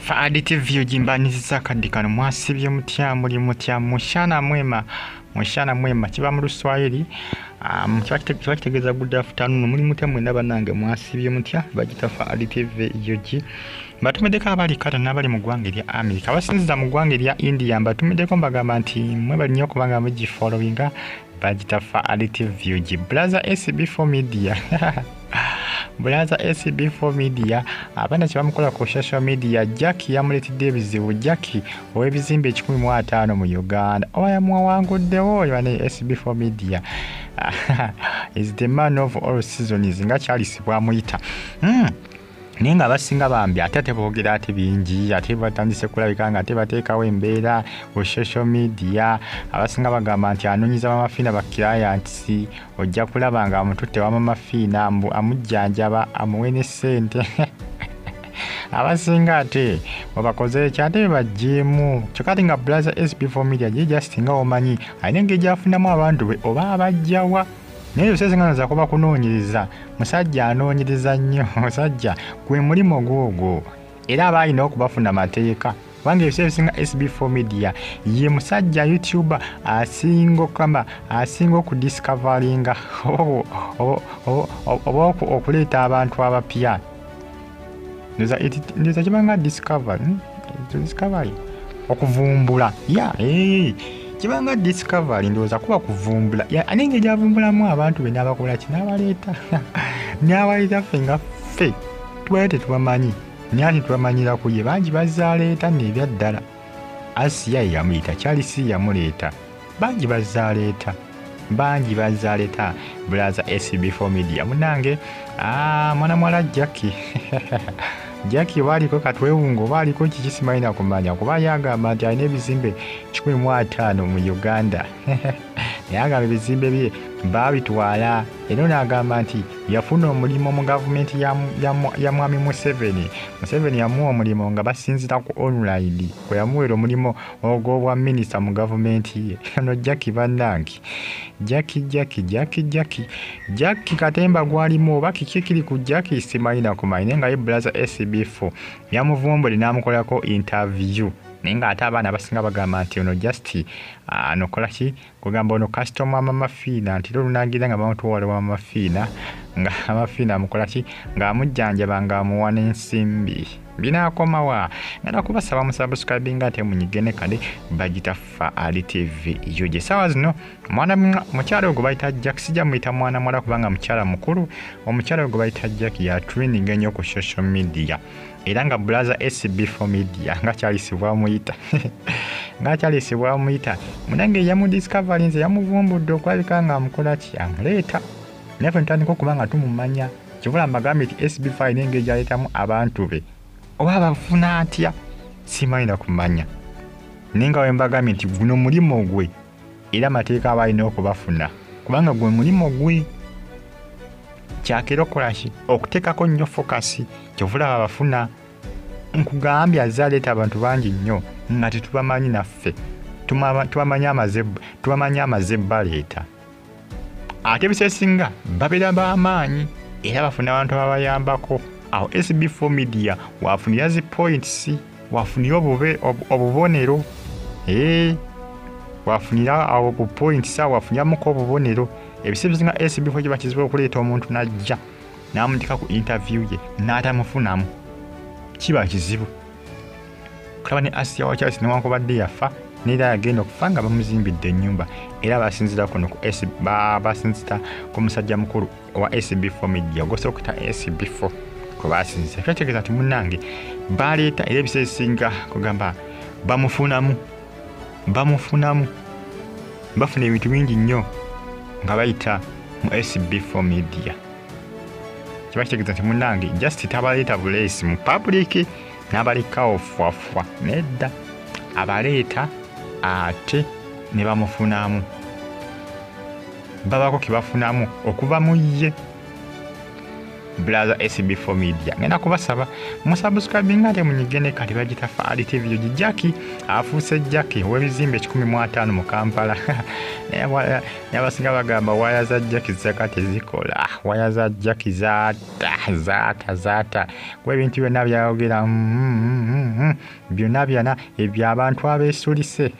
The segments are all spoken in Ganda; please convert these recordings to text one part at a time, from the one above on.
Faadi TV ojimbaniza kadikano mwasibye mutya muli mutya mushana mwema kiba mu Luswayiri kitegeeza good afternoon muli mutya mwena banange mwasibye mutya bagita Faadi TV yoji batumedeko abali kata n'abali mu ggwanga erya America abasinziza mu ggwanga erya India batumedeko mbagamba nti mwe bali nnyo kubanga mugifollowinga bagita Faadi TV yoji brother SB4 media Brother SB4 media abana kibamukola ku social media Jackie Amuletdde Obuzibu Jackie ow'ebizimbe 15 mu Uganda oyamwawanguddewo yane SB4 media is the man of all seasons nga kyalisibwa muyita Ninga abasinga bambi ate boogera ate bingi ate batandise kulabika nga ate bateekawo embeera ku social media abasinga bagamba nti anoonyiza Maama Fina bakirayantisi ojja kulaba nga amututte wa Maama Fina amujjanjaba amuwe ne ssente abasinga ate babakoze kyate bajjeemu kyokati nga brother SB4 media je just nga omanyi alina engeri gyafunamu abantu be oba abajjawa naye yose zingana za kuba kunoonyereza musajja anoonyereza nnyo musajja gwe mulimo gwogwo era abalina okubafuna mateeka kubanga ebisa ebisinga SB4 media ye musajja YouTuber asinga okudiscoveringa oba okuleeta abantu abapya ndoza kibanga discovery okuvumbula kibanga discovery ndoza kuba kuvumbula anenge javumbulamu abantu be nabakola kinabaleeta n'abaleeta fenga fe twete tubamanyi nyati tubamanyira kuye bangi bazaleeta nebya ddala Asiya yamuyita Charles yamuleeta bangi bazaleeta brother SB4 media munange mwana mwala Jackie waliko katwewungo waliko kikisimaina kumanya kuba yagamba nti alina ebizimbe 15 mu Uganda yagamba ebizimbe bye babitwala era n'agamba nti yafuna omulimu mu gavumenti ya mwami Museveni yamuwa omulimu nga basinzira ku online kwe yamuwera omulimu ogw'obwa minisita mu gavumenti ye ono Jackie bannange Jackie katemba gwalimu oba kiki kiri ku Jackie simaina kumanya nga ye brother SB4 yamuvumbule n'amukolako interview ninga ate abaana basinga bagamba nti ono just anokola ki kugamba ono customer Maama Fina nti lunagira nga bamutuwala wa Maama Fina nga Maama Fina amukola ki nga amujjanjaba nga amuwa n'ensimbi binaakomawa ngenda kubasaba musubscribinga ate munyigene kale bagita Faadi TV yoje sawa zino mukyala ogwo bayita Jack sijja muyita mwana mwala kubanga mukyala mukulu omukyala ogwo bayita Jack ya training ennyo ku social media era nga brother SB4 media nga kyalisibwa muyita munange yamudiscoverinze yamuvumbudde okulabika nga amukola ki amuleeta naye ntandika okuba nga tumumanya kivula mbagambye nti SB5 n'engeri gyaleetamu abantu be oba abafuna atya simalina kumanya ninga we mbagambye nti guno mulimo gwe era amateeka abalina okubafuna kubanga gwe mulimo gwe kyakera okukola ki okuteekako nnyo fokasi kyovula abafuna nkugambye azaleeta abantu bangi nnyo nga tetubamanyi naffe tubamanya amazebba leeta ate ebisesinga babeera b'amaanyi era bafuna abantu ababayambako aho SB4 media wafunira zi points wafunira obubonero wafunira abo ku points wafuniramuko obubonero ebisebisinga SB4 gye bakizibwa okuleeta omuntu najja n'amundika ku interview ye n'atamufunamu kiba kizibu kulaba ne Asiya wa Charles newankubadde yafa n'era yagenda okufa nga bamuzimbidde ennyumba era basinzira kuno ku basinzita ku musajja mukulu wa SB4 media gose okuta SB4 ko basinzira kyategeeza nti munnange baleeta era ebisesinga kugamba bamufunamu bafuna ebintu bingi nnyo nga bayita mu SB4 media kiba kitegeeza nti munnange just tabaleeta bulesi mu public n'abalekawo fwafwa nedda abaleeta ate ne bamufunamu babako ke bafunamu okuva mu ye brother SB4 media ngenda kubasaba musubscribing ate munyigene kati bagitafa ali TV Jackie afuuse Jackie webizimbe 15 mu Kampala yabasinga bagamba waya za Jackie zakate zikola waya za Jackie zata kwebintu byonna byayogera byonna byana ebyabantu abesulise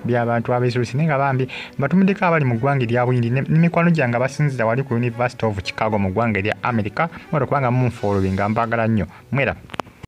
by'abantu abesulise nenga bambi batumideko abali mu ggwanga lya Bwindi n'emikwano gyange abasinzira wali ku University of Chicago mu ggwanga lya America mwera kubanga munfolowinga mbagala nnyo mwera